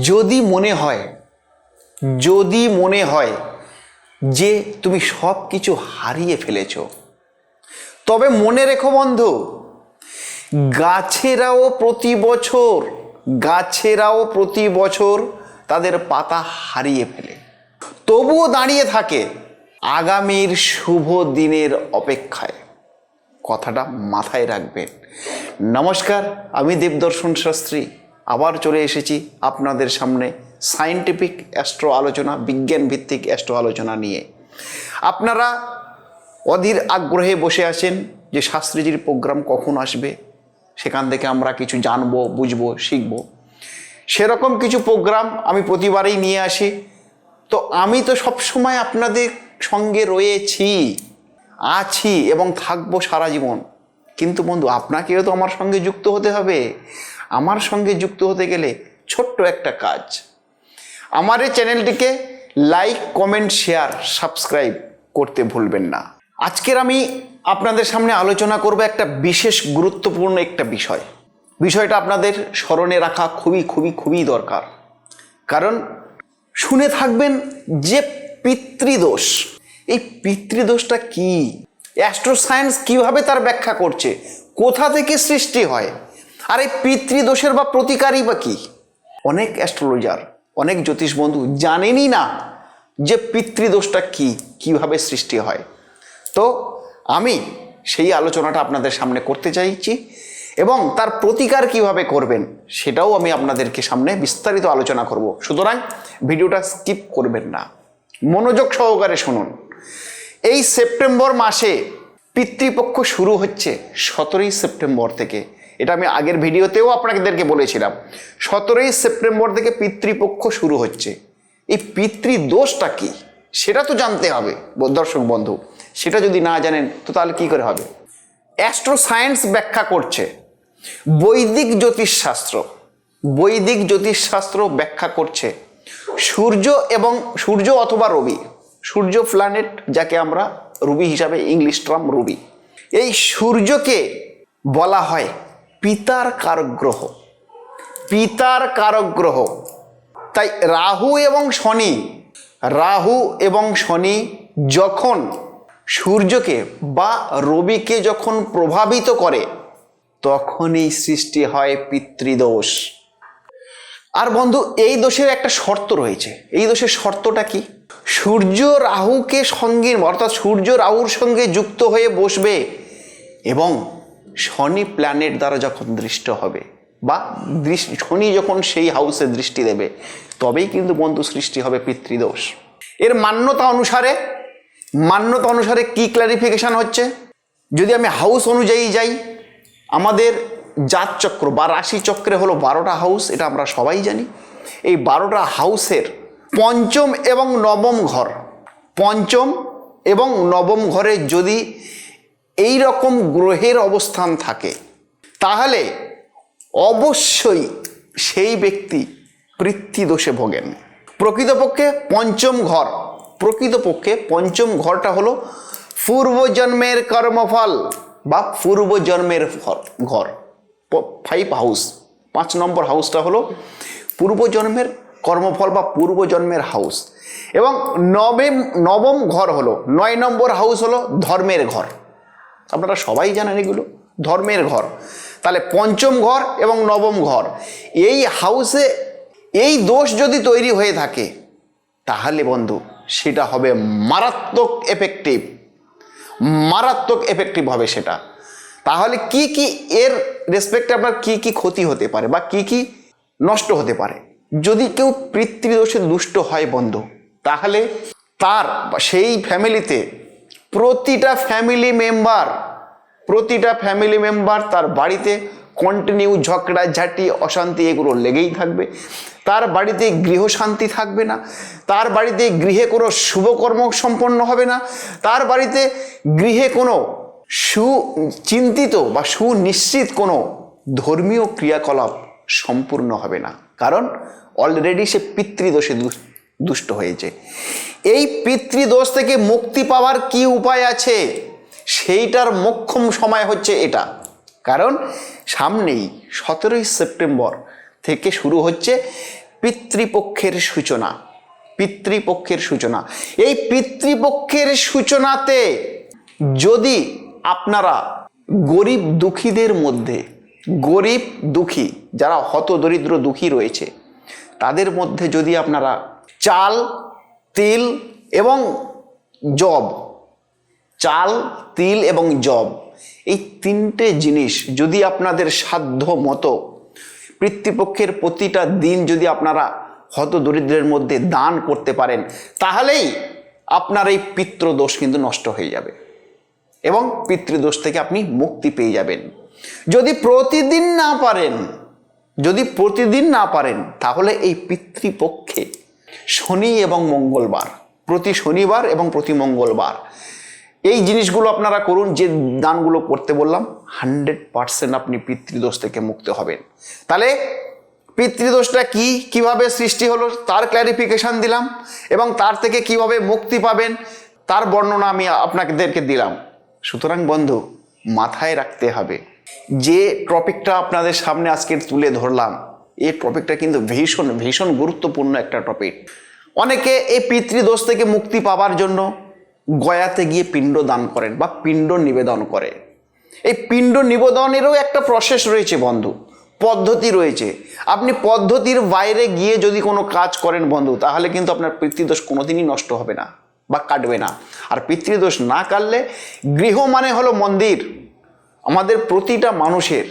যদি মনে হয় যে তুমি সব কিছু হারিয়ে ফেলেছ, তবে মনে রেখো বন্ধু, গাছেরাও প্রতি বছর তাদের পাতা হারিয়ে ফেলে, তবুও দাঁড়িয়ে থাকে আগামীর শুভ দিনের অপেক্ষায়। কথাটা মাথায় রাখবেন। নমস্কার, আমি দেবদর্শন শাস্ত্রী আবার চলে এসেছি আপনাদের সামনে সায়েন্টিফিক অ্যাস্ট্রো আলোচনা, বিজ্ঞান ভিত্তিক অ্যাস্ট্রো আলোচনা নিয়ে। আপনারা অধীর আগ্রহে বসে আছেন যে শাস্ত্রীজির প্রোগ্রাম কখন আসবে, সেখান থেকে আমরা কিছু জানবো, বুঝবো, শিখবো। সেরকম কিছু প্রোগ্রাম আমি প্রতিবারেই নিয়ে আসি। তো আমি তো সবসময় আপনাদের সঙ্গে আছি এবং থাকবো সারা জীবন। কিন্তু বন্ধু, আপনাকেও তো আমার সঙ্গে যুক্ত হতে হবে। আমার সঙ্গে যুক্ত হতে গেলে ছোট্ট একটা কাজ, আমার এই চ্যানেলটিকে লাইক, কমেন্ট, শেয়ার, সাবস্ক্রাইব করতে ভুলবেন না। আজকের আমি আপনাদের সামনে আলোচনা করব একটা বিশেষ গুরুত্বপূর্ণ একটা বিষয়টা আপনাদের স্মরণে রাখা খুবই দরকার। কারণ শুনে থাকবেন যে পিতৃদোষ, এই পিতৃদোষটা কি, অ্যাস্ট্রো সায়েন্স কিভাবে তার ব্যাখ্যা করছে, কোথা থেকে সৃষ্টি হয়, আর এই পিতৃদোষের বা প্রতিকারই বা কি। অনেক অ্যাস্ট্রোলজার, অনেক জ্যোতিষ বন্ধু জানেনই না যে পিতৃদোষটা কি, কিভাবে সৃষ্টি হয়। তো আমি সেই আলোচনাটা আপনাদের সামনে করতে চাইছি এবং তার প্রতিকার কিভাবে করবেন সেটাও আমি আপনাদেরকে সামনে বিস্তারিত আলোচনা করব। সুতরাং ভিডিওটা স্কিপ করবেন না, মনোযোগ সহকারে শুনুন। এই সেপ্টেম্বর মাসে পিতৃপক্ষ শুরু হচ্ছে 17ই সেপ্টেম্বর থেকে। এটা আমি আগের ভিডিওতেও আপনাদেরকে বলেছিলাম, 17ই সেপ্টেম্বর থেকে পিতৃপক্ষ শুরু হচ্ছে। এই পিতৃদোষটা কি সেটা তো জানতে হবে দর্শক বন্ধু। সেটা যদি না জানেন তো তাহলে কি করে হবে। অ্যাস্ট্রো সায়েন্স ব্যাখ্যা করছে, বৈদিক জ্যোতিষশাস্ত্র ব্যাখ্যা করছে সূর্য অথবা রবি, সূর্য প্ল্যানেট, যাকে আমরা রবি হিসাবে ইংলিশ টার্ম রবি, এই সূর্যকে বলা হয় পিতার কারক গ্রহ। তাই রাহু এবং শনি যখন সূর্যকে বা রবিকে যখন প্রভাবিত করে, তখনই সৃষ্টি হয় পিতৃদোষ। আর বন্ধু, এই দোষের একটা শর্ত রয়েছে। এই দোষের শর্তটা কি? সূর্য রাহুকে সঙ্গে, অর্থাৎ সূর্য রাহুর সঙ্গে যুক্ত হয়ে বসবে এবং শনি প্ল্যানেট দ্বারা যখন দৃষ্ট হবে বা শনি যখন সেই হাউসে দৃষ্টি দেবে, তবেই কিন্তু বন্ধু সৃষ্টি হবে পিতৃদোষ। এর মান্যতা অনুসারে কি ক্লারিফিকেশন হচ্ছে, যদি আমি হাউস অনুযায়ী যাই, আমাদের জাতচক্র বা রাশিচক্রে হলো 12টা হাউস, এটা আমরা সবাই জানি। এই 12টা হাউসের পঞ্চম এবং নবম ঘরে যদি এই রকম গ্রহের অবস্থান থাকে, তাহলে অবশ্যই সেই ব্যক্তি পিতৃদোষে ভোগেন। প্রকৃতপক্ষে পঞ্চম ঘরটা হলো পূর্বজন্মের কর্মফল বা পূর্বজন্মের ঘর। 5 হাউস, 5 নম্বর হাউসটা হলো পূর্বজন্মের কর্মফল বা পূর্বজন্মের হাউস। এবং নবম ঘর হলো 9 নম্বর হাউস হলো ধর্মের ঘর। আপনারা সবাই জানেন এগুলো, ধর্মের ঘর। তাহলে পঞ্চম ঘর এবং নবম ঘর, এই হাউসে এই দোষ যদি তৈরি হয়ে থাকে, তাহলে বন্ধু সেটা হবে মারাত্মক এফেক্টিভ হবে সেটা। তাহলে কি এর রেসপেক্টে আপনার কি ক্ষতি হতে পারে বা কি নষ্ট হতে পারে। যদি কেউ পিতৃদোষে দুষ্ট হয় বন্ধু, তাহলে তার সেই ফ্যামিলিতে প্রতিটা ফ্যামিলি মেম্বার তার বাড়িতে কন্টিনিউ ঝগড়াঝাটি, অশান্তি এগুলো লেগেই থাকবে। তার বাড়িতে গৃহশান্তি থাকবে না, তার বাড়িতে গৃহে কোনো শুভকর্ম সম্পন্ন হবে না, তার বাড়িতে গৃহে কোনো সুচিন্তিত বা সুনিশ্চিত কোনো ধর্মীয় ক্রিয়াকলাপ সম্পূর্ণ হবে না। কারণ অলরেডি সে পিতৃদোষে দুষ্ট হয়েছে। এই পিতৃদোষ থেকে মুক্তি পাওয়ার কি উপায় আছে, সেইটার মোক্ষম সময় হচ্ছে এটা। কারণ সামনেই 17ই সেপ্টেম্বর থেকে শুরু হচ্ছে পিতৃপক্ষের সূচনা। পিতৃপক্ষের সূচনা, এই পিতৃপক্ষের সূচনাতে যদি আপনারা গরিব দুঃখীদের মধ্যে, গরিব দুঃখী যারা হতদরিদ্র দুঃখী রয়েছে তাদের মধ্যে যদি আপনারা চাল, তিল এবং যব, চাল, তিল এবং যব, এই তিনটে জিনিস যদি আপনাদের সাধ্য মতো পিতৃপক্ষের প্রতিটা দিন যদি আপনারা হতদরিদ্রের মধ্যে দান করতে পারেন, তাহলেই আপনার এই পিতৃদোষ কিন্তু নষ্ট হয়ে যাবে এবং পিতৃদোষ থেকে আপনি মুক্তি পেয়ে যাবেন। যদি প্রতিদিন না পারেন, যদি প্রতিদিন না পারেন, তাহলে এই পিতৃপক্ষে শনি এবং মঙ্গলবার, প্রতি শনিবার এবং প্রতি মঙ্গলবার এই জিনিসগুলো আপনারা করুন। যে দানগুলো করতে বললাম 100% আপনি পিতৃদোষ থেকে মুক্ত হবেন। তাহলে পিতৃদোষটা কি, কিভাবে সৃষ্টি হলো তার ক্ল্যারিফিকেশন দিলাম এবং তার থেকে কিভাবে মুক্তি পাবেন তার বর্ণনা আমি আপনাদেরকে দিলাম। সুতরাং বন্ধু, মাথায় রাখতে হবে যে টপিকটা আপনাদের সামনে আজকে তুলে ধরলাম, এই টপিকটা কিন্তু ভীষণ ভীষণ গুরুত্বপূর্ণ একটা টপিক। অনেকে এই পিতৃদোষ থেকে মুক্তি পাওয়ার জন্য গয়াতে গিয়ে পিণ্ড দান করেন বা পিণ্ড নিবেদন করে। এই পিণ্ড নিবেদনেরও একটা প্রসেস রয়েছে বন্ধু, পদ্ধতি রয়েছে। আপনি পদ্ধতির বাইরে গিয়ে যদি কোনো কাজ করেন বন্ধু, তাহলে কিন্তু আপনার পিতৃদোষ কোনোদিনই নষ্ট হবে না বা কাটবে না। আর পিতৃদোষ না কাটলে, গৃহ মানে হলো মন্দির, আমাদের প্রতিটা মানুষের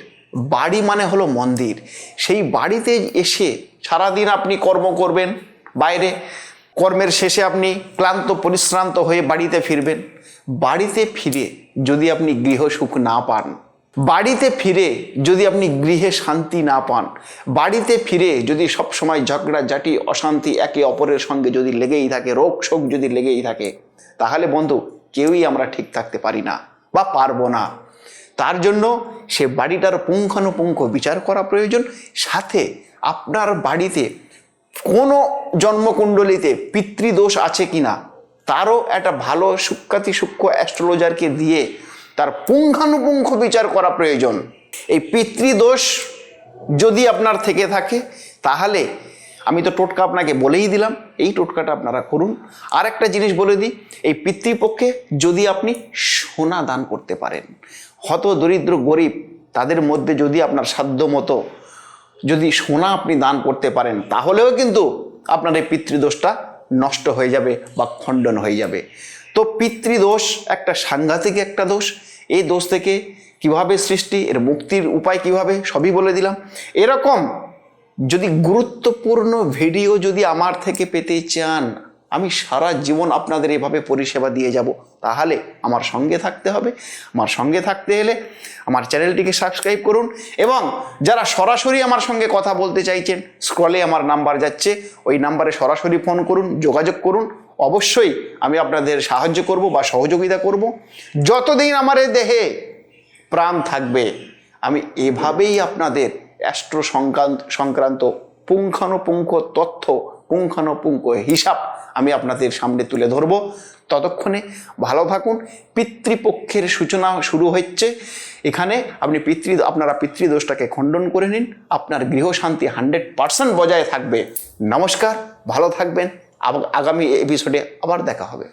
বাড়ি মানে হলো মন্দির। সেই বাড়িতে এসে সারাদিন আপনি কর্ম করবেন বাইরে, কর্মের শেষে আপনি ক্লান্ত পরিশ্রান্ত হয়ে বাড়িতে ফিরবেন। বাড়িতে ফিরে যদি আপনি গৃহ সুখ না পান, বাড়িতে ফিরে যদি আপনি গৃহে শান্তি না পান, বাড়িতে ফিরে যদি সব সময় ঝগড়াঝাটি অশান্তি একে অপরের সঙ্গে যদি লেগেই থাকে, রোগ শোক যদি লেগেই থাকে, তাহলে বন্ধু কেউই আমরা ঠিক থাকতে পারি না বা পারবো না। তার জন্য সে বাড়িটার পুঙ্খানুপুঙ্খ বিচার করা প্রয়োজন। সাথে আপনার বাড়িতে কোনো জন্মকুণ্ডলিতে পিতৃদোষ আছে কিনা তারও একটা ভালো সূক্ষ্ম অ্যাস্ট্রোলজারকে দিয়ে তার পুঙ্খানুপুঙ্খ বিচার করা প্রয়োজন। এই পিতৃদোষ যদি আপনার থেকে থাকে, তাহলে আমি তো টোটকা আপনাকে বলেই দিলাম, এই টোটকাটা আপনারা করুন। আর একটা জিনিস বলে দিই, এই পিতৃপক্ষে যদি আপনি সোনা দান করতে পারেন, হত দরিদ্র গরিব তাদের মধ্যে যদি আপনার সাধ্য মতো যদি সোনা আপনি দান করতে পারেন, তাহলেও কিন্তু আপনার এই পিতৃদোষটা নষ্ট হয়ে যাবে বা খণ্ডন হয়ে যাবে। তো পিতৃদোষ একটা সাংঘাতিক একটা দোষ। এই দোষ থেকে কিভাবে সৃষ্টি, এর মুক্তির উপায় কিভাবে, সবই বলে দিলাম। এরকম যদি গুরুত্বপূর্ণ ভিডিও যদি আমার থেকে পেতে চান, আমি সারা জীবন আপনাদের এভাবে পরিষেবা দিয়ে যাব, তাহলে আমার সঙ্গে থাকতে হবে। আমার সঙ্গে থাকতে হলে আমার চ্যানেলটিকে সাবস্ক্রাইব করুন এবং যারা সরাসরি আমার সঙ্গে কথা বলতে চাইছেন, স্ক্রলে আমার নাম্বার যাচ্ছে, ওই নাম্বারে সরাসরি ফোন করুন, যোগাযোগ করুন। অবশ্যই আমি আপনাদের সাহায্য করব বা সহযোগিতা করব। যতদিন আমার এই দেহে প্রাণ থাকবে, আমি এভাবেই আপনাদের অ্যাস্ট্রো সংক্রান্ত পুঙ্খানুপুঙ্খ তথ্য, পুঙ্খানুপুঙ্খ হিসাব আমি আপনাদের সামনে তুলে ধরব। ততক্ষণে ভালো থাকুন। পিতৃপক্ষের সূচনা শুরু হচ্ছে এখানে। আপনারা পিতৃদোষটাকে খণ্ডন করে নিন, আপনার গৃহশান্তি 100% বজায় থাকবে। নমস্কার, ভালো থাকবেন। আগামী এপিসোডে আবার দেখা হবে।